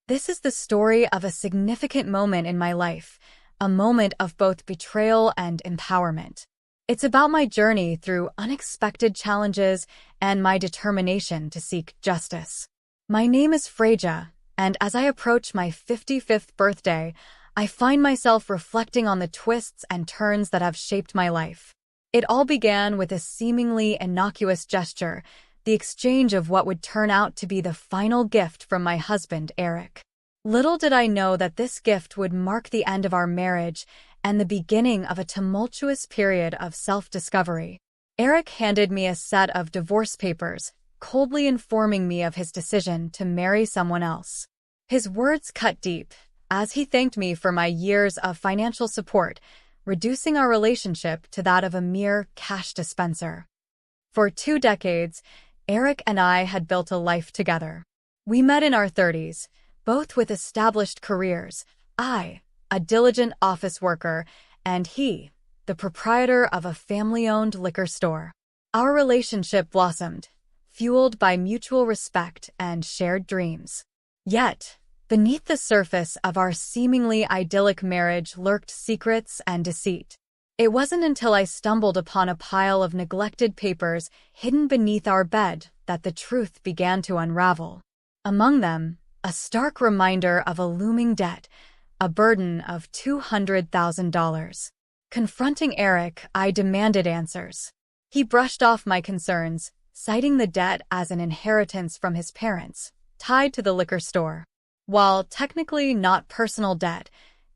This is the story of a significant moment in my life, a moment of both betrayal and empowerment. It's about my journey through unexpected challenges and my determination to seek justice. My name is Freja, and as I approach my 55th birthday, I find myself reflecting on the twists and turns that have shaped my life. It all began with a seemingly innocuous gesture, the exchange of what would turn out to be the final gift from my husband, Eric. Little did I know that this gift would mark the end of our marriage and the beginning of a tumultuous period of self-discovery. Eric handed me a set of divorce papers, coldly informing me of his decision to marry someone else. His words cut deep, as he thanked me for my years of financial support, reducing our relationship to that of a mere cash dispenser. For 2 decades, Eric and I had built a life together. We met in our 30s, both with established careers, I, a diligent office worker, and he, the proprietor of a family-owned liquor store. Our relationship blossomed, fueled by mutual respect and shared dreams. Yet, beneath the surface of our seemingly idyllic marriage lurked secrets and deceit. It wasn't until I stumbled upon a pile of neglected papers hidden beneath our bed that the truth began to unravel. Among them, a stark reminder of a looming debt, a burden of $200,000. Confronting Eric, I demanded answers. He brushed off my concerns, citing the debt as an inheritance from his parents, tied to the liquor store. While technically not personal debt,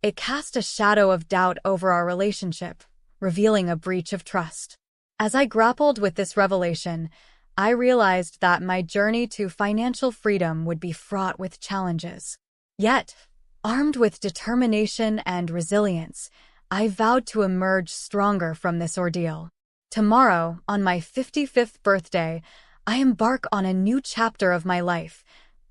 it cast a shadow of doubt over our relationship, revealing a breach of trust. As I grappled with this revelation, I realized that my journey to financial freedom would be fraught with challenges. Yet, armed with determination and resilience, I vowed to emerge stronger from this ordeal. Tomorrow, on my 55th birthday, I embark on a new chapter of my life,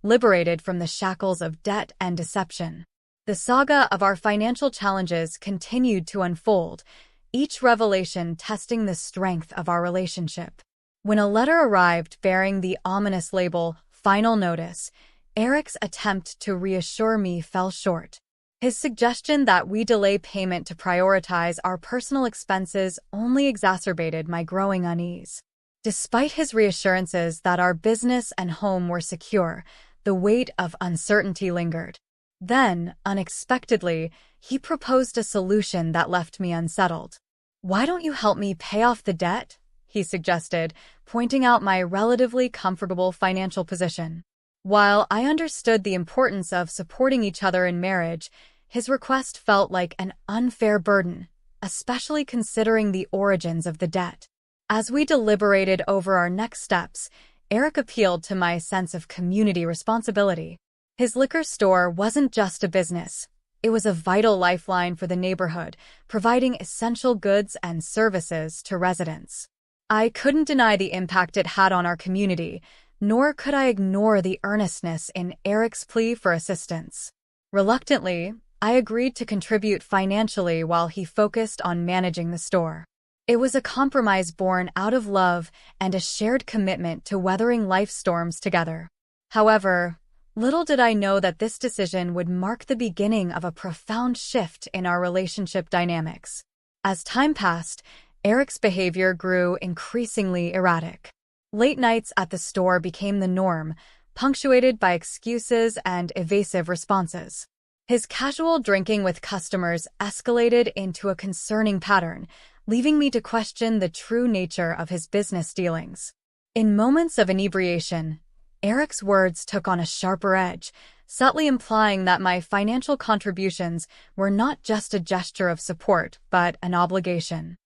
liberated from the shackles of debt and deception. The saga of our financial challenges continued to unfold, each revelation testing the strength of our relationship. When a letter arrived bearing the ominous label, "Final Notice," Eric's attempt to reassure me fell short. His suggestion that we delay payment to prioritize our personal expenses only exacerbated my growing unease. Despite his reassurances that our business and home were secure, the weight of uncertainty lingered. Then, unexpectedly, he proposed a solution that left me unsettled. "Why don't you help me pay off the debt?" he suggested, pointing out my relatively comfortable financial position. While I understood the importance of supporting each other in marriage, his request felt like an unfair burden, especially considering the origins of the debt. As we deliberated over our next steps, Eric appealed to my sense of community responsibility. His liquor store wasn't just a business. It was a vital lifeline for the neighborhood, providing essential goods and services to residents. I couldn't deny the impact it had on our community, nor could I ignore the earnestness in Eric's plea for assistance. Reluctantly, I agreed to contribute financially while he focused on managing the store. It was a compromise born out of love and a shared commitment to weathering life's storms together. However, little did I know that this decision would mark the beginning of a profound shift in our relationship dynamics. As time passed, Eric's behavior grew increasingly erratic. Late nights at the store became the norm, punctuated by excuses and evasive responses. His casual drinking with customers escalated into a concerning pattern, leaving me to question the true nature of his business dealings. In moments of inebriation, Eric's words took on a sharper edge, subtly implying that my financial contributions were not just a gesture of support, but an obligation.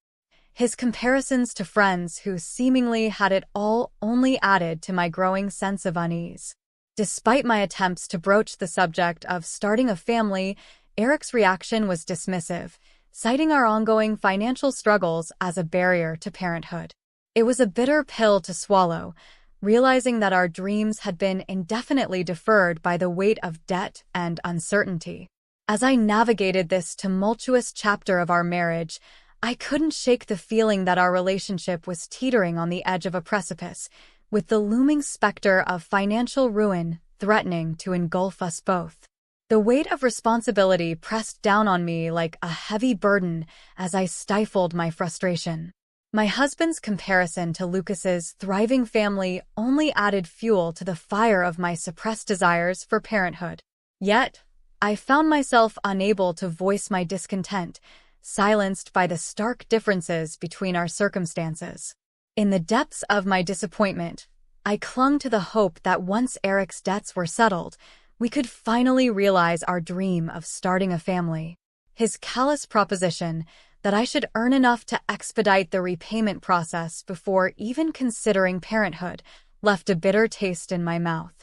His comparisons to friends who seemingly had it all only added to my growing sense of unease. Despite my attempts to broach the subject of starting a family, Eric's reaction was dismissive, citing our ongoing financial struggles as a barrier to parenthood. It was a bitter pill to swallow, realizing that our dreams had been indefinitely deferred by the weight of debt and uncertainty. As I navigated this tumultuous chapter of our marriage, I couldn't shake the feeling that our relationship was teetering on the edge of a precipice, with the looming specter of financial ruin threatening to engulf us both. The weight of responsibility pressed down on me like a heavy burden as I stifled my frustration. My husband's comparison to Lucas's thriving family only added fuel to the fire of my suppressed desires for parenthood. Yet, I found myself unable to voice my discontent, silenced by the stark differences between our circumstances. In the depths of my disappointment, I clung to the hope that once Eric's debts were settled, we could finally realize our dream of starting a family. His callous proposition that I should earn enough to expedite the repayment process before even considering parenthood left a bitter taste in my mouth.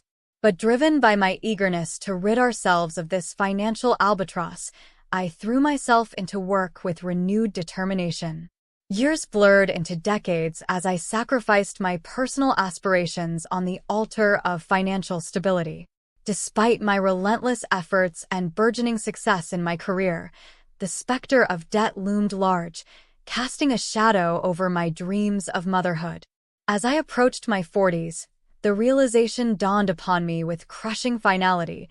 But driven by my eagerness to rid ourselves of this financial albatross, I threw myself into work with renewed determination. Years blurred into decades as I sacrificed my personal aspirations on the altar of financial stability. Despite my relentless efforts and burgeoning success in my career, the specter of debt loomed large, casting a shadow over my dreams of motherhood. As I approached my 40s, the realization dawned upon me with crushing finality.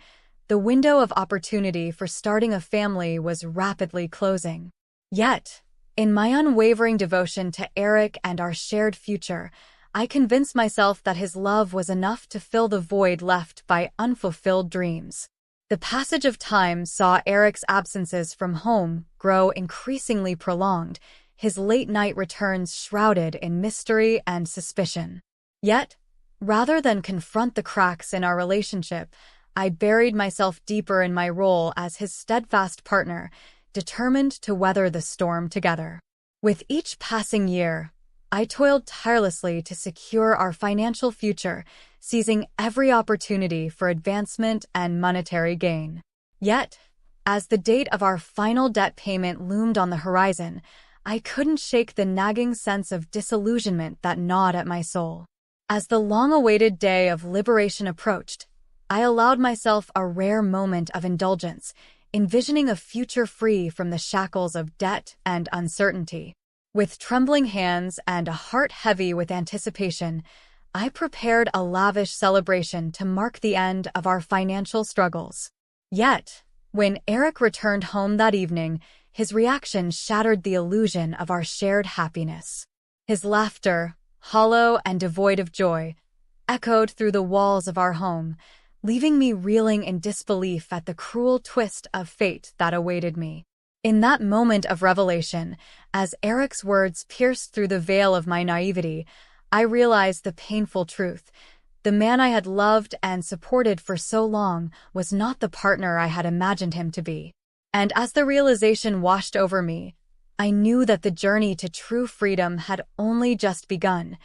The window of opportunity for starting a family was rapidly closing. Yet, in my unwavering devotion to Eric and our shared future, I convinced myself that his love was enough to fill the void left by unfulfilled dreams. The passage of time saw Eric's absences from home grow increasingly prolonged, his late-night returns shrouded in mystery and suspicion. Yet, rather than confront the cracks in our relationship, I buried myself deeper in my role as his steadfast partner, determined to weather the storm together. With each passing year, I toiled tirelessly to secure our financial future, seizing every opportunity for advancement and monetary gain. Yet, as the date of our final debt payment loomed on the horizon, I couldn't shake the nagging sense of disillusionment that gnawed at my soul. As the long-awaited day of liberation approached, I allowed myself a rare moment of indulgence, envisioning a future free from the shackles of debt and uncertainty. With trembling hands and a heart heavy with anticipation, I prepared a lavish celebration to mark the end of our financial struggles. Yet, when Eric returned home that evening, his reaction shattered the illusion of our shared happiness. His laughter, hollow and devoid of joy, echoed through the walls of our home, leaving me reeling in disbelief at the cruel twist of fate that awaited me. In that moment of revelation, as Eric's words pierced through the veil of my naivety, I realized the painful truth. The man I had loved and supported for so long was not the partner I had imagined him to be. And as the realization washed over me, I knew that the journey to true freedom had only just begun.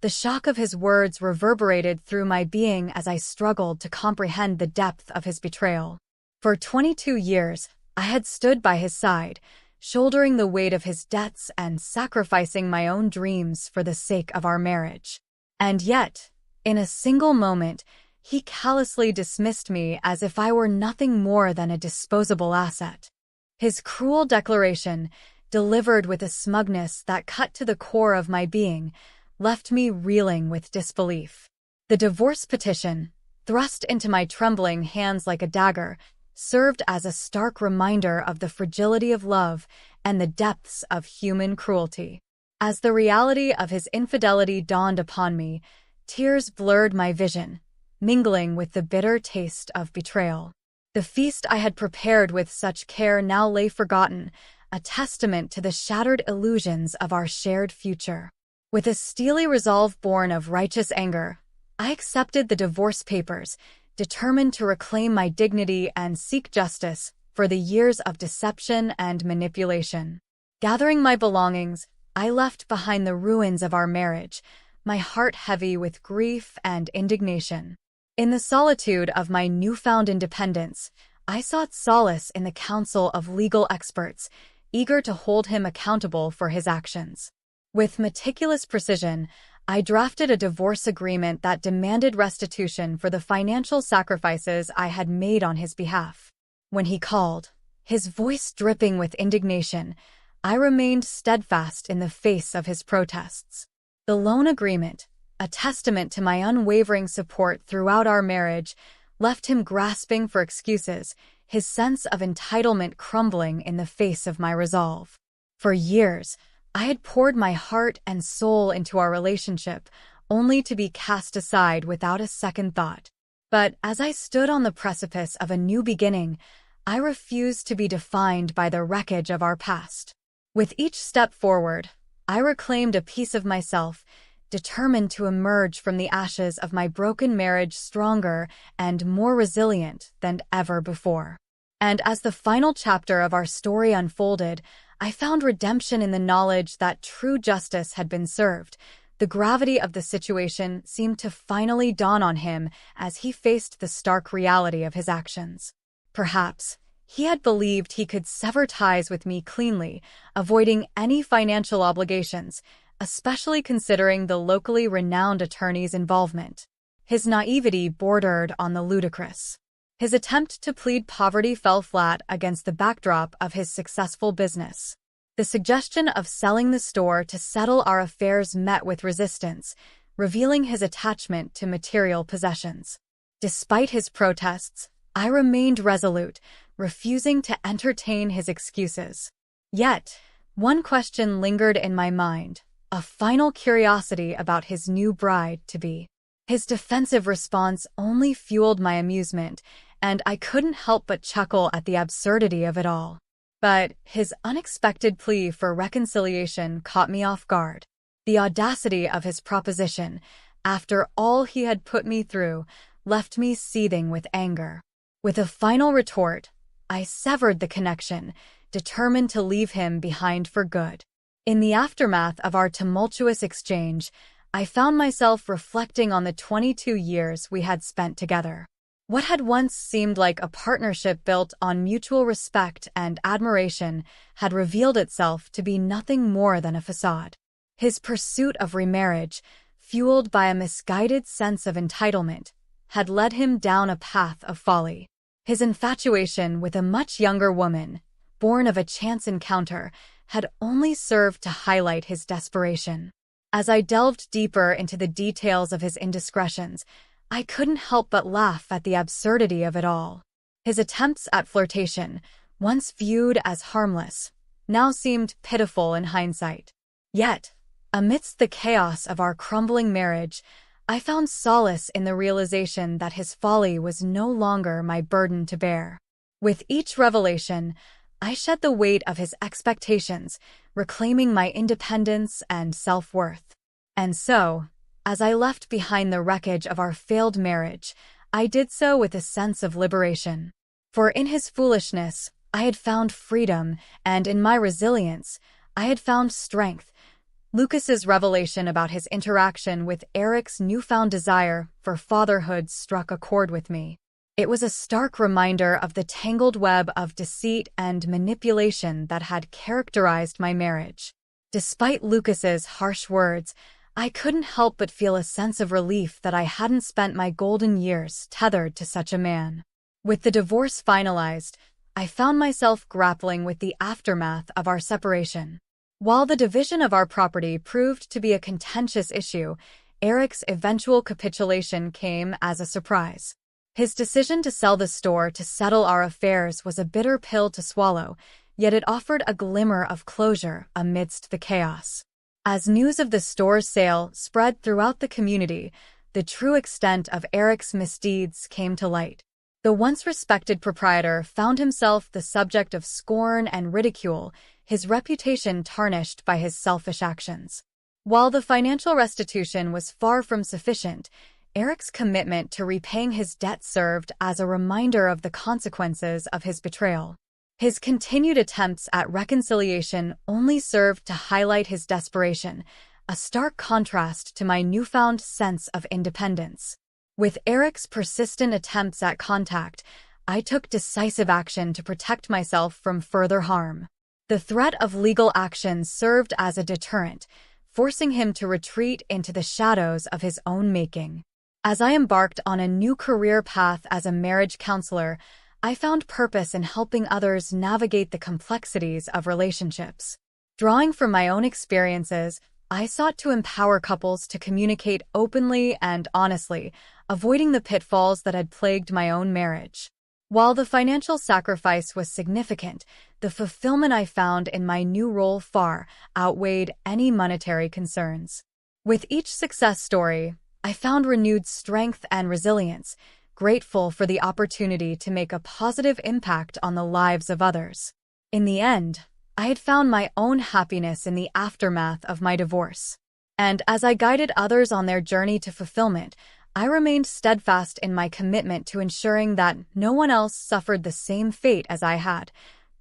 The shock of his words reverberated through my being as I struggled to comprehend the depth of his betrayal. For 22 years, I had stood by his side, shouldering the weight of his debts and sacrificing my own dreams for the sake of our marriage. And yet, in a single moment, he callously dismissed me as if I were nothing more than a disposable asset. His cruel declaration, delivered with a smugness that cut to the core of my being, left me reeling with disbelief. The divorce petition, thrust into my trembling hands like a dagger, served as a stark reminder of the fragility of love and the depths of human cruelty. As the reality of his infidelity dawned upon me, tears blurred my vision, mingling with the bitter taste of betrayal. The feast I had prepared with such care now lay forgotten, a testament to the shattered illusions of our shared future. With a steely resolve born of righteous anger, I accepted the divorce papers, determined to reclaim my dignity and seek justice for the years of deception and manipulation. Gathering my belongings, I left behind the ruins of our marriage, my heart heavy with grief and indignation. In the solitude of my newfound independence, I sought solace in the counsel of legal experts, eager to hold him accountable for his actions. With meticulous precision, I drafted a divorce agreement that demanded restitution for the financial sacrifices I had made on his behalf. When he called, his voice dripping with indignation, I remained steadfast in the face of his protests. The loan agreement, a testament to my unwavering support throughout our marriage, left him grasping for excuses, his sense of entitlement crumbling in the face of my resolve. For years, I had poured my heart and soul into our relationship, only to be cast aside without a second thought. But as I stood on the precipice of a new beginning, I refused to be defined by the wreckage of our past. With each step forward, I reclaimed a piece of myself, determined to emerge from the ashes of my broken marriage stronger and more resilient than ever before. And as the final chapter of our story unfolded, I found redemption in the knowledge that true justice had been served. The gravity of the situation seemed to finally dawn on him as he faced the stark reality of his actions. Perhaps he had believed he could sever ties with me cleanly, avoiding any financial obligations, especially considering the locally renowned attorney's involvement. His naivety bordered on the ludicrous. His attempt to plead poverty fell flat against the backdrop of his successful business. The suggestion of selling the store to settle our affairs met with resistance, revealing his attachment to material possessions. Despite his protests, I remained resolute, refusing to entertain his excuses. Yet, one question lingered in my mind, a final curiosity about his new bride-to-be. His defensive response only fueled my amusement, and I couldn't help but chuckle at the absurdity of it all. But his unexpected plea for reconciliation caught me off guard. The audacity of his proposition, after all he had put me through, left me seething with anger. With a final retort, I severed the connection, determined to leave him behind for good. In the aftermath of our tumultuous exchange, I found myself reflecting on the 22 years we had spent together. What had once seemed like a partnership built on mutual respect and admiration had revealed itself to be nothing more than a facade. His pursuit of remarriage, fueled by a misguided sense of entitlement, had led him down a path of folly. His infatuation with a much younger woman, born of a chance encounter, had only served to highlight his desperation. As I delved deeper into the details of his indiscretions, I couldn't help but laugh at the absurdity of it all. His attempts at flirtation, once viewed as harmless, now seemed pitiful in hindsight. Yet, amidst the chaos of our crumbling marriage, I found solace in the realization that his folly was no longer my burden to bear. With each revelation, I shed the weight of his expectations, reclaiming my independence and self-worth. And so, as I left behind the wreckage of our failed marriage, I did so with a sense of liberation. For in his foolishness, I had found freedom, and in my resilience, I had found strength. Lucas's revelation about his interaction with Eric's newfound desire for fatherhood struck a chord with me. It was a stark reminder of the tangled web of deceit and manipulation that had characterized my marriage. Despite Lucas's harsh words, I couldn't help but feel a sense of relief that I hadn't spent my golden years tethered to such a man. With the divorce finalized, I found myself grappling with the aftermath of our separation. While the division of our property proved to be a contentious issue, Eric's eventual capitulation came as a surprise. His decision to sell the store to settle our affairs was a bitter pill to swallow, yet it offered a glimmer of closure amidst the chaos. As news of the store's sale spread throughout the community, the true extent of Eric's misdeeds came to light. The once respected proprietor found himself the subject of scorn and ridicule, his reputation tarnished by his selfish actions. While the financial restitution was far from sufficient, Eric's commitment to repaying his debt served as a reminder of the consequences of his betrayal. His continued attempts at reconciliation only served to highlight his desperation, a stark contrast to my newfound sense of independence. With Eric's persistent attempts at contact, I took decisive action to protect myself from further harm. The threat of legal action served as a deterrent, forcing him to retreat into the shadows of his own making. As I embarked on a new career path as a marriage counselor, I found purpose in helping others navigate the complexities of relationships. Drawing from my own experiences, I sought to empower couples to communicate openly and honestly, avoiding the pitfalls that had plagued my own marriage. While the financial sacrifice was significant, the fulfillment I found in my new role far outweighed any monetary concerns. With each success story, I found renewed strength and resilience, grateful for the opportunity to make a positive impact on the lives of others. In the end, I had found my own happiness in the aftermath of my divorce. And as I guided others on their journey to fulfillment, I remained steadfast in my commitment to ensuring that no one else suffered the same fate as I had.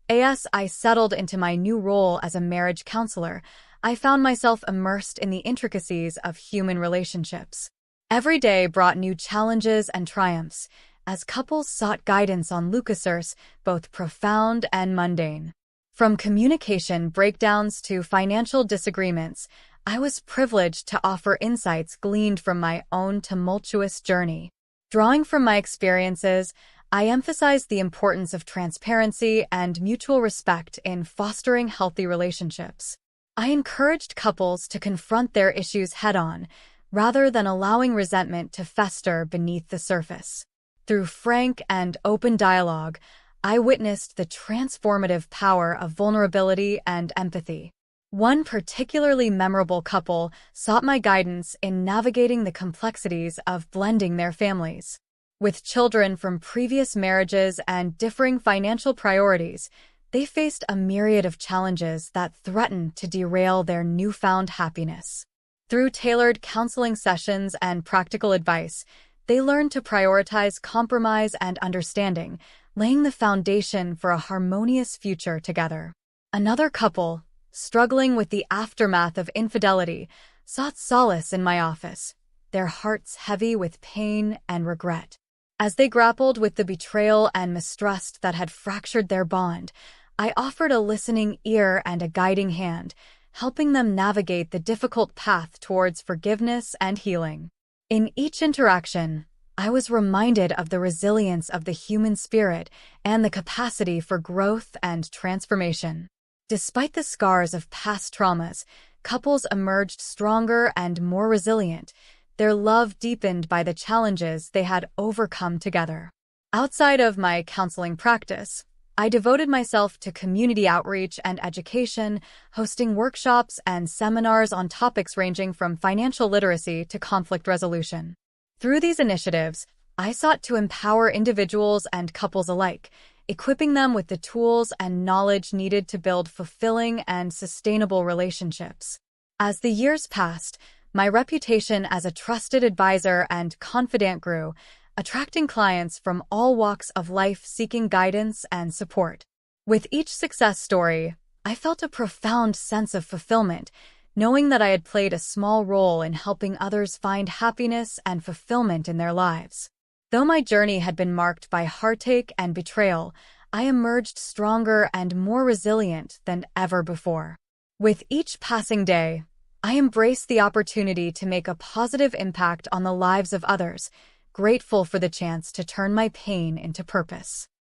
As I settled into my new role as a marriage counselor, I found myself immersed in the intricacies of human relationships. Every day brought new challenges and triumphs, as couples sought guidance on Lucasers, both profound and mundane. From communication breakdowns to financial disagreements, I was privileged to offer insights gleaned from my own tumultuous journey. Drawing from my experiences, I emphasized the importance of transparency and mutual respect in fostering healthy relationships. I encouraged couples to confront their issues head-on, rather than allowing resentment to fester beneath the surface. Through frank and open dialogue, I witnessed the transformative power of vulnerability and empathy. One particularly memorable couple sought my guidance in navigating the complexities of blending their families. With children from previous marriages and differing financial priorities, they faced a myriad of challenges that threatened to derail their newfound happiness. Through tailored counseling sessions and practical advice, they learned to prioritize compromise and understanding, laying the foundation for a harmonious future together. Another couple, struggling with the aftermath of infidelity, sought solace in my office, their hearts heavy with pain and regret. As they grappled with the betrayal and mistrust that had fractured their bond, I offered a listening ear and a guiding hand, helping them navigate the difficult path towards forgiveness and healing. In each interaction, I was reminded of the resilience of the human spirit and the capacity for growth and transformation. Despite the scars of past traumas, couples emerged stronger and more resilient, their love deepened by the challenges they had overcome together. Outside of my counseling practice, I devoted myself to community outreach and education, hosting workshops and seminars on topics ranging from financial literacy to conflict resolution. Through these initiatives, I sought to empower individuals and couples alike, equipping them with the tools and knowledge needed to build fulfilling and sustainable relationships. As the years passed, my reputation as a trusted advisor and confidant grew, attracting clients from all walks of life seeking guidance and support. With each success story, I felt a profound sense of fulfillment, knowing that I had played a small role in helping others find happiness and fulfillment in their lives. Though my journey had been marked by heartache and betrayal, I emerged stronger and more resilient than ever before. With each passing day, I embraced the opportunity to make a positive impact on the lives of others, grateful for the chance to turn my pain into purpose.